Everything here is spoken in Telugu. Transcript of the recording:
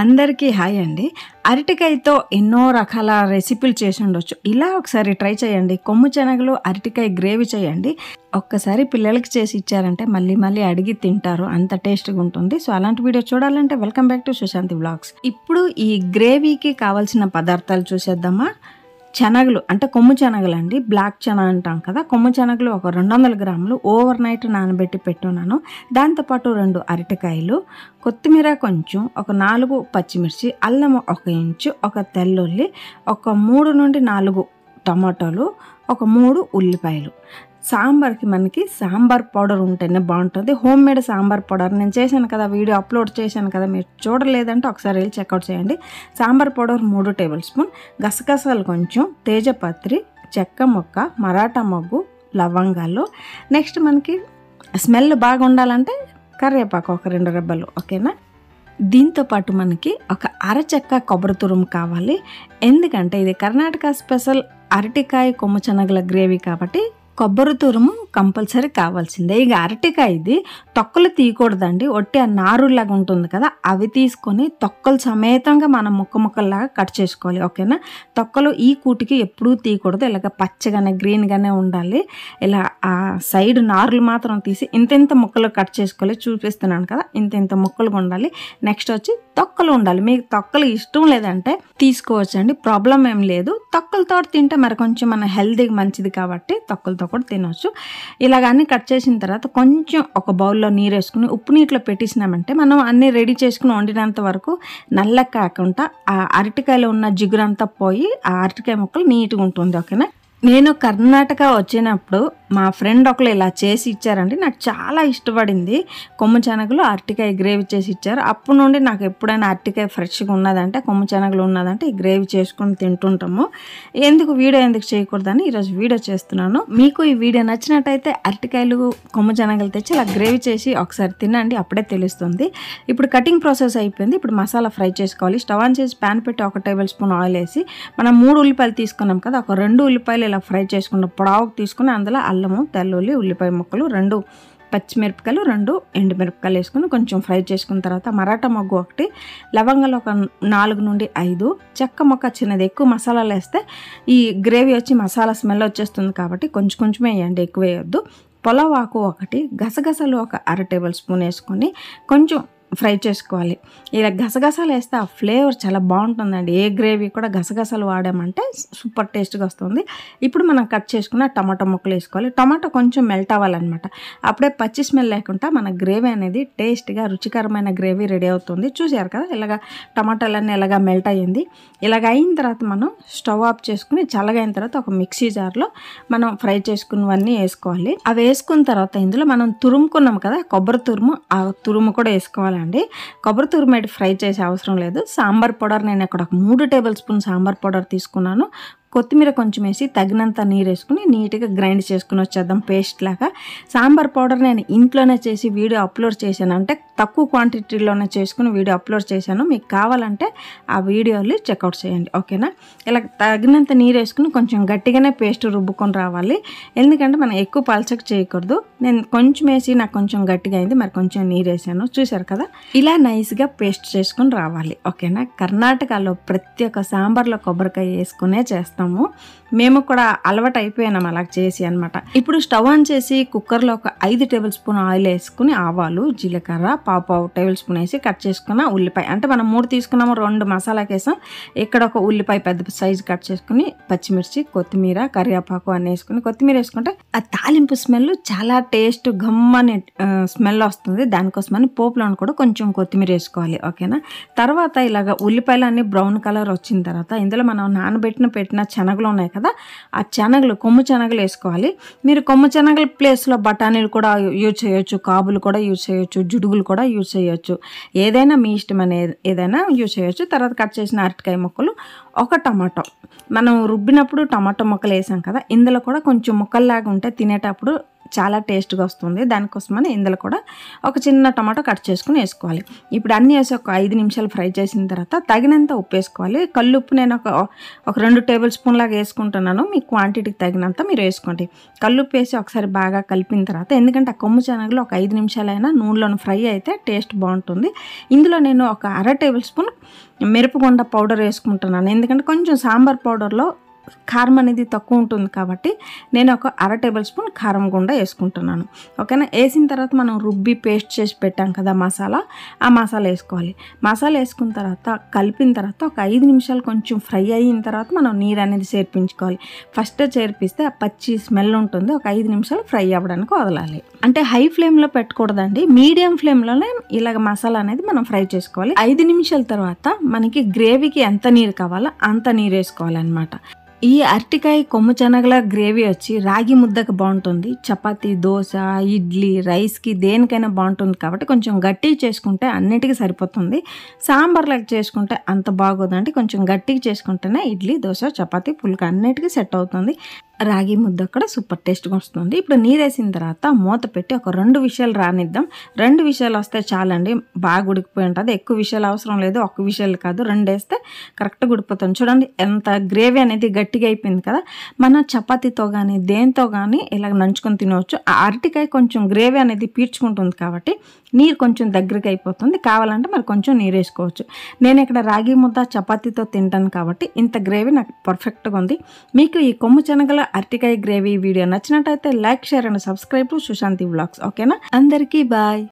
అందరికీ హాయ్ అండి. అరటికాయతో ఎన్నో రకాల రెసిపీలు చేసి ఉండొచ్చు. ఇలా ఒకసారి ట్రై చేయండి. కొమ్ము శనగలు అరటికాయ గ్రేవీ చేయండి. ఒక్కసారి పిల్లలకి చేసి ఇచ్చారంటే మళ్ళీ మళ్ళీ అడిగి తింటారు. అంత టేస్ట్గా ఉంటుంది. సో అలాంటి వీడియో చూడాలంటే welcome back to Sushanti vlogs. ఇప్పుడు ఈ గ్రేవీకి కావాల్సిన పదార్థాలు చూసేద్దామా. శనగలు అంటే కొమ్ము శనగలు అండి, బ్లాక్ చనా అంటాం కదా. కొమ్ము శనగలు ఒక 200 గ్రాములు ఓవర్ నైట్ నానబెట్టి పెట్టున్నాను. దాంతోపాటు 2 అరటికాయలు, కొత్తిమీర కొంచెం, ఒక 4 పచ్చిమిర్చి, అల్లం 1 ఇంచు, ఒక తెల్లుల్లి, ఒక 3 నుండి 4 టమాటోలు, ఒక 3 ఉల్లిపాయలు. సాంబార్కి మనకి సాంబార్ పౌడర్ ఉంటేనే బాగుంటుంది. హోమ్ మేడ్ సాంబార్ పౌడర్ నేను చేశాను కదా, వీడియో అప్లోడ్ చేశాను కదా, మీరు చూడలేదంటే ఒకసారి వెళ్ళి చెక్అవుట్ చేయండి. సాంబార్ పౌడర్ 3 టేబుల్ స్పూన్, గసగసాలు కొంచెం, తేజపత్రి, చెక్క ముక్క, మరాఠా మొగ్గు, లవంగాలు. నెక్స్ట్ మనకి స్మెల్ బాగా ఉండాలంటే కరివేపాకు ఒక 2 రెబ్బలు, ఓకేనా. దీంతోపాటు మనకి ఒక అరచెక్క కొబ్బరి తురుము కావాలి. ఎందుకంటే ఇది కర్ణాటక స్పెషల్ అరటికాయ కొమ్ము శనగల గ్రేవీ కాబట్టి కొబ్బరి తురుము కంపల్సరీ కావాల్సిందే. ఇక అరటికాయ ఇది తొక్కలు తీయకూడదండి, ఒట్టి ఆ నారులాగా ఉంటుంది కదా, అవి తీసుకొని తొక్కలు సమేతంగా మనం ముక్కలాగా కట్ చేసుకోవాలి, ఓకేనా. తొక్కలు ఈ కూటికి ఎప్పుడూ తీయకూడదు. ఇలాగ పచ్చగానే గ్రీన్గానే ఉండాలి. ఇలా ఆ సైడ్ నారులు మాత్రం తీసి ఇంత ముక్కలు కట్ చేసుకోవాలి. చూపిస్తున్నాను కదా, ఇంత ముక్కలుగా ఉండాలి. నెక్స్ట్ వచ్చి తొక్కలు ఉండాలి. మీకు తొక్కలు ఇష్టం లేదంటే తీసుకోవచ్చండి, ప్రాబ్లం ఏం లేదు. తొక్కలతో తింటే మరి కొంచెం మన హెల్తీకి మంచిది కాబట్టి తొక్కలతో కూడా తినవచ్చు. ఇలాగ అన్ని కట్ చేసిన తర్వాత కొంచెం ఒక బౌల్లో నీరు వేసుకుని ఉప్పు నీటిలో పెట్టేసినామంటే మనం అన్నీ రెడీ చేసుకుని వండినంత వరకు నల్ల కాకుండా ఆ అరటికాయలో ఉన్న జిగురంతా పోయి ఆ అరటికాయ ముక్కలు నీట్గా ఉంటుంది, ఓకేనా. నేను కర్ణాటక వచ్చినప్పుడు మా ఫ్రెండ్ ఒకరు ఇలా చేసి ఇచ్చారండి, నాకు చాలా ఇష్టపడింది. కొమ్ము శనగలు అరటికాయ గ్రేవీ చేసి ఇచ్చారు. అప్పటి నుండి నాకు ఎప్పుడైనా అరటికాయ ఫ్రెష్గా ఉన్నదంటే, కొమ్ము శనగలు ఉన్నదంటే ఈ గ్రేవీ చేసుకొని తింటుంటాము. వీడియో ఎందుకు చేయకూడదని ఈరోజు వీడియో చేస్తున్నాను. మీకు ఈ వీడియో నచ్చినట్టయితే అరటికాయలు కొమ్ము శనగలు తెచ్చి ఇలా గ్రేవీ చేసి ఒకసారి తినండి, అప్పుడే తెలుస్తుంది. ఇప్పుడు కటింగ్ ప్రాసెస్ అయిపోయింది. ఇప్పుడు మసాలా ఫ్రై చేసుకోవాలి. స్టవ్ ఆన్ చేసి ప్యాన్ పెట్టి 1 టేబుల్ స్పూన్ ఆయిల్ వేసి మనం 3 ఉల్లిపాయలు తీసుకున్నాం కదా, ఒక 2 ఉల్లిపాయలు ఇలా ఫ్రై చేసుకున్న పొడవుకు తీసుకుని అందులో అల్లము, తెల్లుల్లి, ఉల్లిపాయ ముక్కలు, 2 పచ్చిమిరపకాయలు, 2 ఎండుమిరపకాయలు వేసుకుని కొంచెం ఫ్రై చేసుకున్న తర్వాత మరాఠా మొగ్గు 1, లవంగాలు ఒక 4 నుండి 5, చెక్క మొక్క చిన్నది. ఎక్కువ మసాలాలు వేస్తే ఈ గ్రేవీ వచ్చి మసాలా స్మెల్ వచ్చేస్తుంది కాబట్టి కొంచెమే వేయండి, ఎక్కువ వేయొద్దు. పొలవాకు 1, గసగసాలు ఒక 1/2 టేబుల్ స్పూన్ వేసుకొని కొంచెం ఫ్రై చేసుకోవాలి. ఇలా గసగసాలు వేస్తే ఆ ఫ్లేవర్ చాలా బాగుంటుందండి. ఏ గ్రేవీ కూడా గసగసాలు వాడామంటే సూపర్ టేస్ట్గా వస్తుంది. ఇప్పుడు మనం కట్ చేసుకున్న టమాటా ముక్కలు వేసుకోవాలి. టమాటా కొంచెం మెల్ట్ అవ్వాలన్నమాట. అప్పుడే పచ్చి స్మెల్ లేకుండా మన గ్రేవీ అనేది టేస్ట్గా రుచికరమైన గ్రేవీ రెడీ అవుతుంది. చూసారు కదా, ఇలాగ టమాటాలన్నీ ఇలాగ మెల్ట్ అయ్యింది. ఇలాగ అయిన తర్వాత మనం స్టవ్ ఆఫ్ చేసుకుని చల్లగైన తర్వాత ఒక మిక్సీ జార్లో మనం ఫ్రై చేసుకున్నవన్నీ వేసుకోవాలి. అవి వేసుకున్న తర్వాత ఇందులో మనం తురుముకున్నాం కదా కొబ్బరి తురుము, ఆ తురుము కూడా వేసుకోవాలి అండి. కొబ్బరి తురుమేటి ఫ్రై చేసే అవసరం లేదు. సాంబార్ పౌడర్ నేను అక్కడ 3 టేబుల్ స్పూన్ సాంబార్ పౌడర్ తీసుకున్నాను. కొత్తిమీర కొంచెం వేసి తగినంత నీరు వేసుకుని నీట్గా గ్రైండ్ చేసుకుని వచ్చేద్దాం పేస్ట్ లాగా. సాంబార్ పౌడర్ నేను ఇంట్లోనే చేసి వీడియో అప్లోడ్ చేశాను, అంటే తక్కువ క్వాంటిటీలోనే చేసుకుని వీడియో అప్లోడ్ చేశాను. మీకు కావాలంటే ఆ వీడియోలు చెక్అవుట్ చేయండి, ఓకేనా. ఇలా తగినంత నీరు వేసుకుని కొంచెం గట్టిగానే పేస్ట్ రుబ్బుకొని రావాలి. ఎందుకంటే మనం ఎక్కువ పలచక చేయకూడదు. నేను కొంచెం వేసి నాకు కొంచెం గట్టిగా అయింది, మరి కొంచెం నీరు వేసాను. చూసారు కదా, ఇలా నైస్గా పేస్ట్ చేసుకుని రావాలి, ఓకేనా. కర్ణాటకలో ప్రతి ఒక్క సాంబార్లో కొబ్బరికాయ వేసుకునే చేస్తాం. మేము కూడా అలవాటు అయిపోయాం అలా చేసి అనమాట. ఇప్పుడు స్టవ్ ఆన్ చేసి కుక్కర్లో ఒక 5 టేబుల్ స్పూన్ ఆయిల్ వేసుకుని ఆవాలు, జీలకర్ర, పావు టేబుల్ స్పూన్ వేసి కట్ చేసుకున్న ఉల్లిపాయ, అంటే మనం 3 తీసుకున్నాము, 2 మసాలాకి వేసాం. ఇక్కడ ఒక ఉల్లిపాయ పెద్ద సైజు కట్ చేసుకుని, పచ్చిమిర్చి, కొత్తిమీర, కరివేపాకు అన్నీ వేసుకుని, కొత్తిమీర వేసుకుంటే ఆ తాలింపు స్మెల్ చాలా టేస్ట్ గమ్మని స్మెల్ వస్తుంది. దానికోసమని పోపులను కూడా కొంచెం కొత్తిమీర వేసుకోవాలి, ఓకేనా. తర్వాత ఇలాగ ఉల్లిపాయలు అన్ని బ్రౌన్ కలర్ వచ్చిన తర్వాత ఇందులో మనం పెట్టిన శనగలు ఉన్నాయి కదా, ఆ శనగలు కొమ్ము శనగలు వేసుకోవాలి. మీరు కొమ్ము శనగల ప్లేస్లో బఠానీలు కూడా యూజ్ చేయొచ్చు, కాబులు కూడా యూజ్ చేయొచ్చు, జుడుగులు కూడా యూజ్ చేయొచ్చు. ఏదైనా మీ ఇష్టం అనేది ఏదైనా యూజ్ చేయొచ్చు. తర్వాత కట్ చేసిన అరటికాయ ముక్కలు, 1 టమాటో. మనం రుబ్బినప్పుడు టమాటో ముక్కలు వేసాం కదా, ఇందులో కూడా కొంచెం ముక్కల్లాగా ఉంటే తినేటప్పుడు చాలా టేస్ట్గా వస్తుంది. దానికోసమని ఇందులో కూడా ఒక చిన్న టమాటో కట్ చేసుకుని వేసుకోవాలి. ఇప్పుడు అన్నీ వేసి ఒక 5 నిమిషాలు ఫ్రై చేసిన తర్వాత తగినంత ఉప్పు వేసుకోవాలి. కల్లుప్పు నేను ఒక 2 టేబుల్ స్పూన్ లాగా వేసుకుంటున్నాను. మీ క్వాంటిటీకి తగినంత మీరు వేసుకోండి. కల్లుప్పు వేసి ఒకసారి బాగా కలిపిన తర్వాత, ఎందుకంటే ఆ కొమ్ము శనగలు ఒక 5 నిమిషాలైనా నూనెలోని ఫ్రై అయితే టేస్ట్ బాగుంటుంది. ఇందులో నేను ఒక 1/2 టేబుల్ స్పూన్ మిరపగుండ పౌడర్ వేసుకుంటున్నాను. ఎందుకంటే కొంచెం సాంబార్ పౌడర్లో కారం అనేది తక్కువ ఉంటుంది కాబట్టి నేను ఒక 1/2 టేబుల్ స్పూన్ కారం గుండ వేసుకుంటున్నాను. ఓకేనా. వేసిన తర్వాత మనం రుబ్బి పేస్ట్ చేసి పెట్టాం కదా మసాలా, ఆ మసాలా వేసుకోవాలి. మసాలా వేసుకున్న తర్వాత కలిపిన తర్వాత ఒక 5 నిమిషాలు కొంచెం ఫ్రై అయిన తర్వాత మనం నీరు అనేది చేర్పించుకోవాలి. ఫస్ట్ చేర్పిస్తే ఆ పచ్చి స్మెల్ ఉంటుంది. ఒక 5 నిమిషాలు ఫ్రై అవ్వడానికి వదలాలి. అంటే హై ఫ్లేమ్లో పెట్టకూడదండి, మీడియం ఫ్లేమ్లోనే ఇలాగ మసాలా అనేది మనం ఫ్రై చేసుకోవాలి. 5 నిమిషాల తర్వాత మనకి గ్రేవీకి ఎంత నీరు కావాలో అంత నీరు వేసుకోవాలన్నమాట. ఈ అరటికాయ కొమ్ము శనగల గ్రేవీ వచ్చి రాగి ముద్దకు బాగుంటుంది. చపాతీ, దోశ, ఇడ్లీ, రైస్కి దేనికైనా బాగుంటుంది కాబట్టి కొంచెం గట్టిగా చేసుకుంటే అన్నిటికీ సరిపోతుంది. సాంబార్లకు చేసుకుంటే అంత బాగోదండి. కొంచెం గట్టిగా చేసుకుంటేనే ఇడ్లీ, దోశ, చపాతీ, పుల్కా అన్నిటికీ సెట్ అవుతుంది. రాగి ముద్ద కూడా సూపర్ టేస్ట్గా వస్తుంది. ఇప్పుడు నీరు వేసిన తర్వాత మూత పెట్టి ఒక 2 విషయాలు రానిద్దాం. 2 విషయాలు వస్తే చాలండి, బాగా ఉడికిపోయి ఉంటుంది. ఎక్కువ విషయాలు అవసరం లేదు, 1 విషయాలు కాదు, 2 వేస్తే కరెక్ట్గా ఉడికిపోతుంది. చూడండి ఎంత గ్రేవీ అనేది గట్టిగా అయిపోయింది కదా. మనం చపాతీతో కానీ దేంతో కానీ ఇలా నంచుకొని తినవచ్చు. ఆ అరటికాయ కొంచెం గ్రేవీ అనేది పీల్చుకుంటుంది కాబట్టి నీరు కొంచెం దగ్గరికి అయిపోతుంది. కావాలంటే మరి కొంచెం నీరు వేసుకోవచ్చు. నేను ఇక్కడ రాగి ముద్ద చపాతీతో తింటాను కాబట్టి ఇంత గ్రేవీ నాకు పర్ఫెక్ట్గా ఉంది. మీకు ఈ కొమ్ము శనగల అరటికాయ గ్రేవీ వీడియో నచ్చినట్టయితే like, share and subscribe to Sushanti vlogs. ఓకేనా. అందరికీ బాయ్.